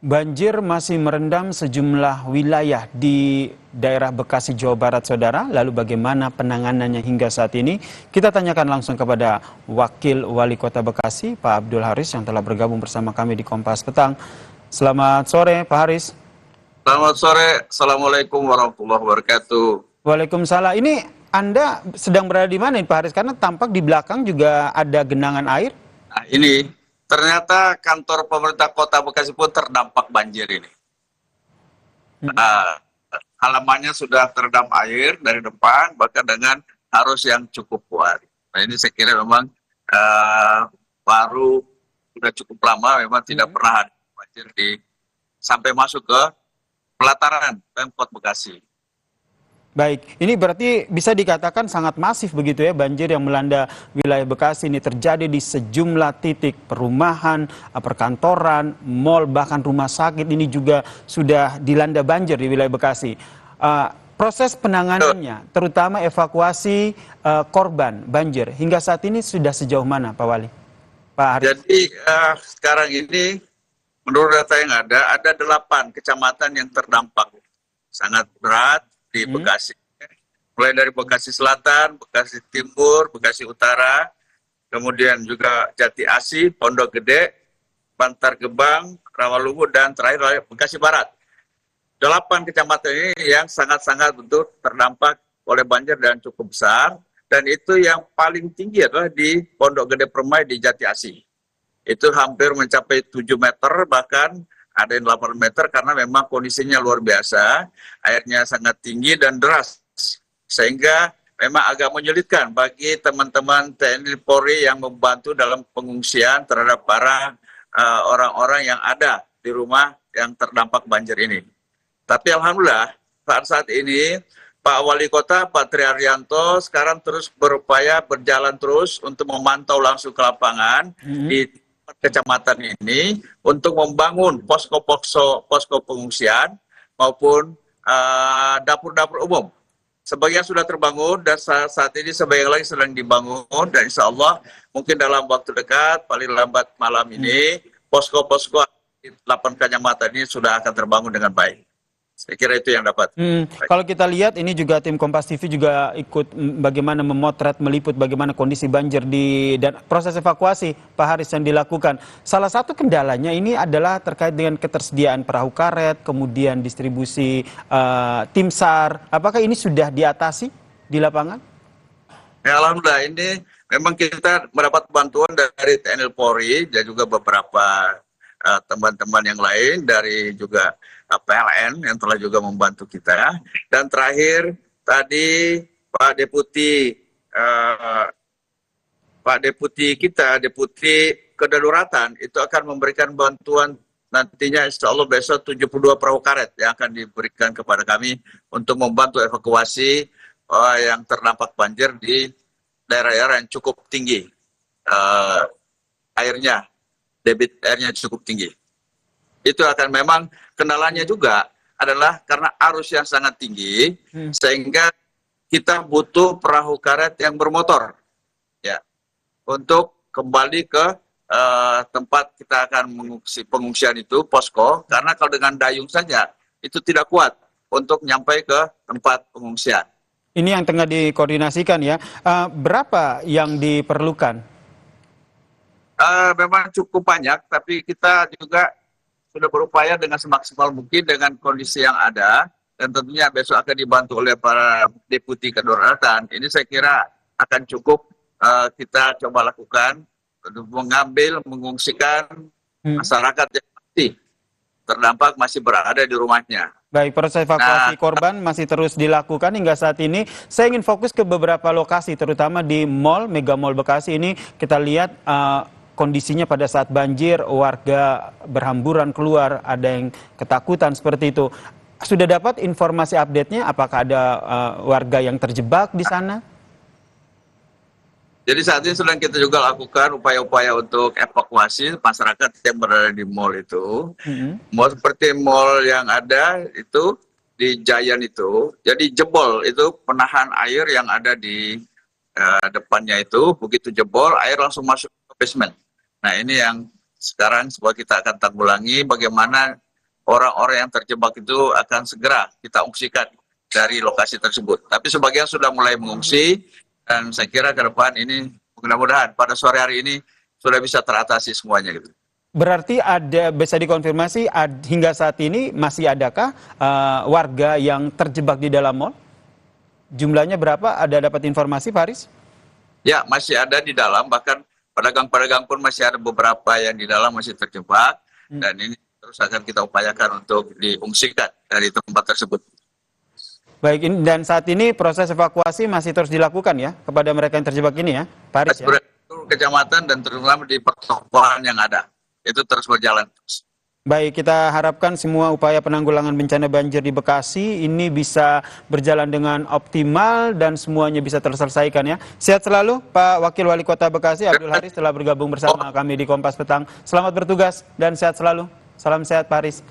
Banjir masih merendam sejumlah wilayah di daerah Bekasi, Jawa Barat, Saudara. Lalu bagaimana penanganannya hingga saat ini? Kita tanyakan langsung kepada Wakil Wali Kota Bekasi, Pak Abdul Haris, yang telah bergabung bersama kami di Kompas Petang. Selamat sore, Pak Haris. Selamat sore, Assalamualaikum warahmatullahi wabarakatuh. Waalaikumsalam. Ini Anda sedang berada di mana, Pak Haris? Karena tampak di belakang juga ada genangan air. Nah, ini ternyata kantor pemerintah Kota Bekasi pun terdampak banjir ini. Nah, halamannya sudah terendam air dari depan, bahkan dengan arus yang cukup kuat. Nah, ini saya kira memang baru sudah cukup lama memang tidak pernah ada banjir sampai masuk ke pelataran Pemkot Bekasi. Baik, ini berarti bisa dikatakan sangat masif begitu ya, banjir yang melanda wilayah Bekasi ini terjadi di sejumlah titik perumahan, perkantoran, mal, bahkan rumah sakit ini juga sudah dilanda banjir di wilayah Bekasi. Proses penanganannya, terutama evakuasi korban banjir, hingga saat ini sudah sejauh mana, Pak Wali? Pak Haris. Jadi sekarang ini menurut data yang ada 8 kecamatan yang terdampak sangat berat di Bekasi. Mulai dari Bekasi Selatan, Bekasi Timur, Bekasi Utara, kemudian juga Jati Asih, Pondok Gede, Bantar Gebang, Rawalumbu, dan terakhir Bekasi Barat. 8 kecamatan ini yang sangat-sangat betul terdampak oleh banjir dan cukup besar. Dan itu yang paling tinggi adalah di Pondok Gede Permai di Jati Asih. Itu hampir mencapai 7 meter, bahkan ada yang 8 meter karena memang kondisinya luar biasa, airnya sangat tinggi dan deras, sehingga memang agak menyulitkan bagi teman-teman TNI Polri yang membantu dalam pengungsian terhadap para orang-orang yang ada di rumah yang terdampak banjir ini. Tapi alhamdulillah saat ini Pak Wali Kota, Pak Tri Haryanto sekarang terus berupaya berjalan terus untuk memantau langsung ke lapangan di kecamatan ini untuk membangun posko pengungsian maupun dapur-dapur umum. Sebagian sudah terbangun dan saat ini sebagian lagi sedang dibangun, dan insya Allah mungkin dalam waktu dekat, paling lambat malam ini, posko-posko di 8 kecamatan ini sudah akan terbangun dengan baik. Saya kira itu yang dapat. Kalau kita lihat ini juga tim Kompas TV juga ikut bagaimana memotret, meliput bagaimana kondisi banjir dan proses evakuasi Pak Haris yang dilakukan. Salah satu kendalanya ini adalah terkait dengan ketersediaan perahu karet, kemudian distribusi tim SAR. Apakah ini sudah diatasi di lapangan? Ya, alhamdulillah ini memang kita mendapat bantuan dari TNI Polri dan juga beberapa teman-teman yang lain dari juga PLN yang telah juga membantu kita. Dan terakhir tadi Pak Deputi Kedaruratan itu akan memberikan bantuan nantinya insya Allah besok 72 perahu karet yang akan diberikan kepada kami untuk membantu evakuasi yang terdampak banjir di daerah-daerah yang cukup tinggi debit airnya cukup tinggi. Itu akan memang kendalanya juga adalah karena arus yang sangat tinggi, sehingga kita butuh perahu karet yang bermotor, ya, untuk kembali ke tempat kita akan mengungsi pengungsian itu, posko, karena kalau dengan dayung saja itu tidak kuat untuk nyampe ke tempat pengungsian. Ini yang tengah dikoordinasikan ya. Berapa yang diperlukan? Memang cukup banyak, tapi kita juga sudah berupaya dengan semaksimal mungkin dengan kondisi yang ada, dan tentunya besok akan dibantu oleh para deputi kedaruratan. Ini saya kira akan cukup kita coba lakukan untuk mengungsikan masyarakat yang terdampak masih berada di rumahnya. Baik, proses evakuasi korban masih terus dilakukan hingga saat ini. Saya ingin fokus ke beberapa lokasi, terutama di Mall, Mega Mall Bekasi ini. Kita lihat kondisinya pada saat banjir, warga berhamburan keluar, ada yang ketakutan seperti itu. Sudah dapat informasi update-nya? Apakah ada warga yang terjebak di sana? Jadi saat ini sedang kita juga lakukan upaya-upaya untuk evakuasi masyarakat yang berada di mall itu. Mall seperti mall yang ada itu di Giant itu, jadi jebol itu penahan air yang ada di depannya itu, begitu jebol air langsung masuk ke basement. Nah ini yang sekarang kita akan tanggulangi bagaimana orang-orang yang terjebak itu akan segera kita ungsikan dari lokasi tersebut. Tapi sebagian sudah mulai mengungsi dan saya kira ke depan ini mudah-mudahan pada sore hari ini sudah bisa teratasi semuanya gitu. Berarti bisa dikonfirmasi hingga saat ini masih adakah warga yang terjebak di dalam mal? Jumlahnya berapa? Ada dapat informasi, Faris? Ya, masih ada di dalam, bahkan pedagang-pedagang pun masih ada beberapa yang di dalam masih terjebak, dan ini terus akan kita upayakan untuk diungsikan dari tempat tersebut. Baik, dan saat ini proses evakuasi masih terus dilakukan ya kepada mereka yang terjebak ini ya, Faris ya? Seluruh kecamatan dan terutama di pertokohan yang ada, itu terus berjalan terus. Baik, kita harapkan semua upaya penanggulangan bencana banjir di Bekasi ini bisa berjalan dengan optimal dan semuanya bisa terselesaikan ya. Sehat selalu Pak Wakil Wali Kota Bekasi Abdul Haris telah bergabung bersama kami di Kompas Petang. Selamat bertugas dan sehat selalu. Salam sehat Pak Haris.